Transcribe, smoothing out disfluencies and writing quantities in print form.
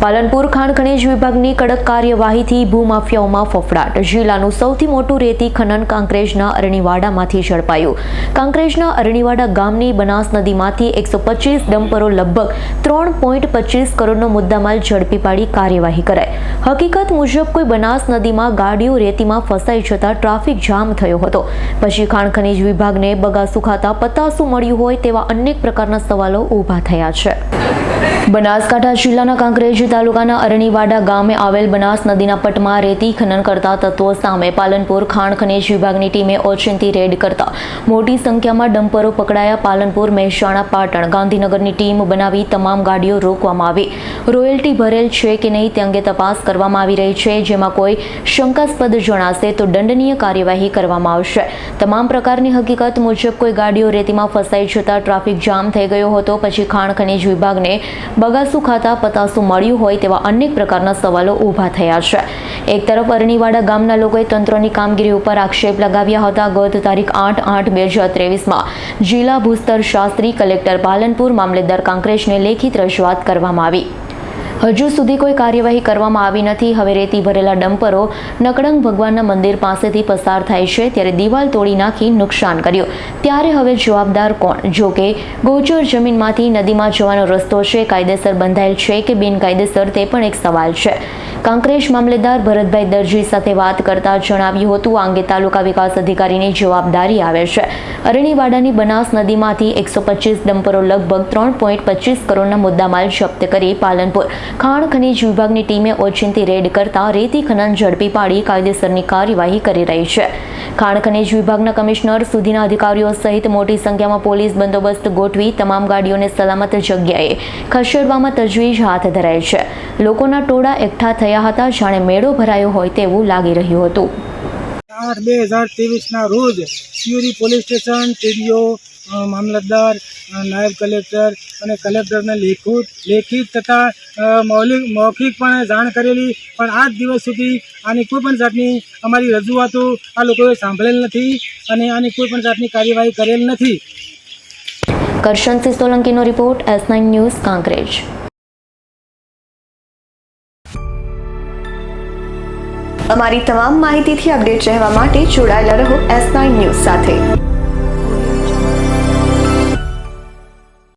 પાલનપુર ખાણ ખનીજ વિભાગની કડક કાર્યવાહીથી ભૂમાફિયાઓમાં ફફડાટ। જિલ્લાનું સૌથી મોટું રેતી ખનન કાંકરેજના અરણીવાડામાંથી ઝડપાયું। કાંકરેજના અરણીવાડા ગામની બનાસ નદીમાંથી 125 ડમ્પરો લગભગ 3.25 કરોડનો મુદ્દામાલ ઝડપી પાડી કાર્યવાહી કરાઈ। હકીકત મુજબ કોઈ બનાસ નદીમાં ગાડીઓ રેતીમાં ફસાઈ જતા ટ્રાફિક જામ થયો હતો। પછી ખાણ ખનીજ વિભાગને બગાસું ખાતા પતાસું મળ્યું હોય તેવા અનેક પ્રકારના સવાલો ઊભા થયા છે। બનાસકાંઠા જિલ્લાના કાંકરેજ તાલુકાના અરણીવાડા ગામે આવેલ બનાસ નદીના પટમાં રેતી ખનન કરતા તત્વો સામે પાલનપુર ખાણ ખનીજ વિભાગની ટીમે ઓચિંતી રેડ કરતા મોટી સંખ્યામાં ડમ્પરો પકડાયા। પાલનપુર, મહેસાણા, પાટણ, ગાંધીનગરની ટીમ બનાવી તમામ ગાડીઓ રોકવામાં આવી। રોયલ્ટી ભરેલ છે કે નહીં તે અંગે તપાસ કરવામાં આવી રહી છે, જેમાં કોઈ શંકાસ્પદ જણાશે તો દંડનીય કાર્યવાહી કરવામાં આવશે। તમામ પ્રકારની હકીકત મુજબ કોઈ ગાડીઓ રેતીમાં ફસાઈ જતા ટ્રાફિક જામ થઈ ગયો હતો। પછી ખાણ ખનીજ વિભાગને બગાસું ખાતા પતાસું મળ્યું હોય તેવા અનેક પ્રકારના સવાલો ઊભા થયા છે। એક તરફ અરણીવાડા ગામના લોકોએ તંત્રની કામગીરી ઉપર આક્ષેપ લગાવ્યા હતા। ગત તારીખ 8/8/2023માં જિલ્લા ભૂસ્તર શાસ્ત્રી, કલેક્ટર પાલનપુર, મામલેદાર કાંકરેજને લેખિત રજૂઆત કરવામાં આવી। હજુ સુધી કોઈ કાર્યવાહી કરવામાં આવી નથી। હવે રેતી ભરેલા ડમ્પરો નકળંગ ભગવાનના મંદિર પાસેથી પસાર થાય છે ત્યારે દિવાલ તોડી નાખી નુકસાન કર્યું, ત્યારે હવે જવાબદાર કોણ? જો કે ગોચર જમીનમાંથી નદીમાં જવાનો રસ્તો છે, કાયદેસર બંધાયેલ છે કે બિનકાયદેસર તે પણ એક સવાલ છે। કાંકરેજ મામલેદાર ભરતભાઈ દરજી સાથે વાત કરતા જણાવ્યું હતું આ અંગે તાલુકા વિકાસ અધિકારીની જવાબદારી આવે છે। અરણીવાડાની બનાસ નદીમાંથી 125 ડમ્પરો લગભગ 3.25 કરોડના મુદ્દામાલ જપ્ત કરી પાલનપુર ખાણ ખનીજ વિભાગની ટીમે ઓચિંતી રેડ કરતા રેતી ખનન ઝડપી પાડી કાયદેસરની કાર્યવાહી કરી રહી છે। ખાણ ખનીજ વિભાગના કમિશનર સુધીના અધિકારીઓ સહિત મોટી સંખ્યામાં પોલીસ બંદોબસ્ત ગોઠવી તમામ ગાડીઓને સલામત જગ્યાએ ખસેડવામાં તજવીજ હાથ ધરાઈ છે। લોકોના ટોળા એકઠા થયા હતા, જાણે મેળો ભરાયો હોય તેવું લાગી રહ્યું હતું। 8/2023ના રોજ સિયોરી પોલીસ સ્ટેશન, ટીડીઓ, મામલતદાર, નાયબ કલેક્ટર અને કલેક્ટરને લેખિત તથા મૌખિક પણ જાણ કરેલી, પણ આજ દિવસ સુધી આની કોઈ પણ જાતની અમારી રજૂઆતો આ લોકોએ સાંભળેલ નથી અને આની કોઈ પણ જાતની કાર્યવાહી કરેલ નથી। કરશનસિંહ સોલંકીનો રિપોર્ટ, S9 ન્યૂઝ, કાંકરેજ। અમારી તમામ માહિતીથી અપડેટ રહેવા માટે જોડાયેલા રહો S9 ન્યૂઝ સાથે।